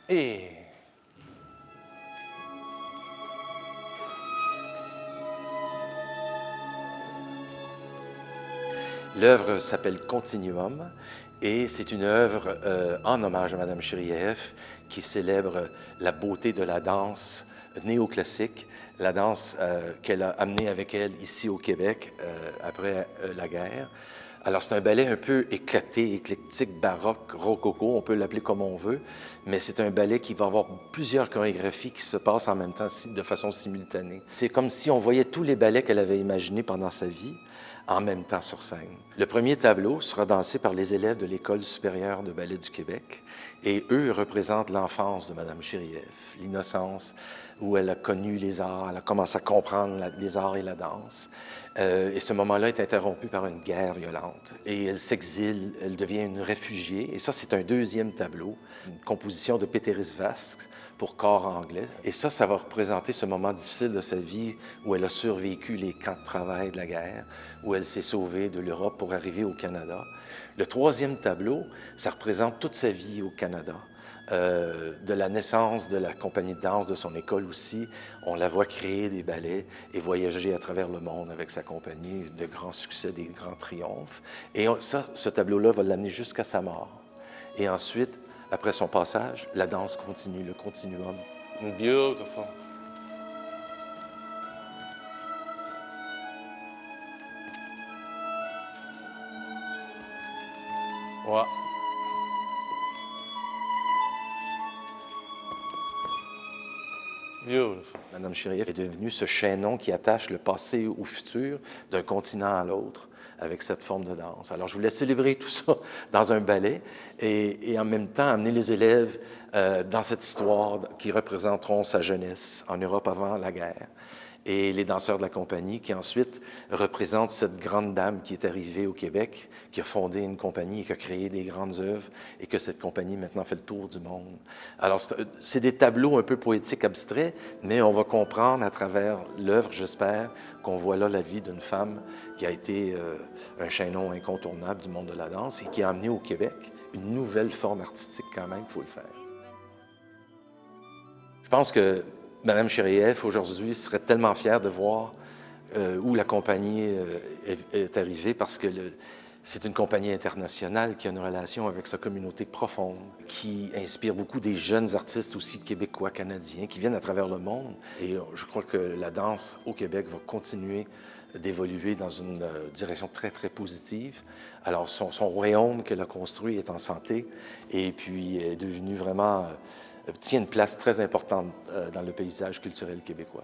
Et l'œuvre s'appelle Continuum et c'est une œuvre en hommage à Madame Chirieff qui célèbre la beauté de la danse néoclassique, la danse qu'elle a amenée avec elle ici au Québec après la guerre. Alors, c'est un ballet un peu éclaté, éclectique, baroque, rococo, on peut l'appeler comme on veut, mais c'est un ballet qui va avoir plusieurs chorégraphies qui se passent en même temps, de façon simultanée. C'est comme si on voyait tous les ballets qu'elle avait imaginés pendant sa vie en même temps sur scène. Le premier tableau sera dansé par les élèves de l'École supérieure de ballet du Québec, et eux représentent l'enfance de Madame Chirieff, l'innocence où elle a connu les arts, elle a commencé à comprendre les arts et la danse. Et ce moment-là est interrompu par une guerre violente. Et elle s'exile, elle devient une réfugiée. Et ça, c'est un deuxième tableau, une composition de Péteris Vasks pour corps anglais. Et ça va représenter ce moment difficile de sa vie où elle a survécu les camps de travail de la guerre, où elle s'est sauvée de l'Europe pour arriver au Canada. Le troisième tableau, ça représente toute sa vie au Canada. De la naissance de la compagnie de danse de son école aussi. On la voit créer des ballets et voyager à travers le monde avec sa compagnie, de grands succès, des grands triomphes. Et ce tableau-là va l'amener jusqu'à sa mort. Et ensuite, après son passage, la danse continue, le continuum. Beautiful. Ouais. Beautiful. Madame Chirieff est devenue ce chaînon qui attache le passé au futur, d'un continent à l'autre, avec cette forme de danse. Alors, je voulais célébrer tout ça dans un ballet et en même temps amener les élèves dans cette histoire qui représenteront sa jeunesse en Europe avant la guerre. Et les danseurs de la compagnie qui ensuite représentent cette grande dame qui est arrivée au Québec, qui a fondé une compagnie et qui a créé des grandes œuvres et que cette compagnie maintenant fait le tour du monde. Alors, c'est des tableaux un peu poétiques, abstraits, mais on va comprendre à travers l'œuvre, j'espère, qu'on voit là la vie d'une femme qui a été un chaînon incontournable du monde de la danse et qui a amené au Québec une nouvelle forme artistique quand même, il faut le faire. Je pense que Mme Chirieff, aujourd'hui, serait tellement fière de voir où la compagnie est arrivée parce que c'est une compagnie internationale qui a une relation avec sa communauté profonde, qui inspire beaucoup des jeunes artistes aussi québécois, canadiens, qui viennent à travers le monde. Et je crois que la danse au Québec va continuer d'évoluer dans une direction très, très positive. Alors, son royaume qu'elle a construit est en santé et puis est devenu vraiment tient une place très importante dans le paysage culturel québécois.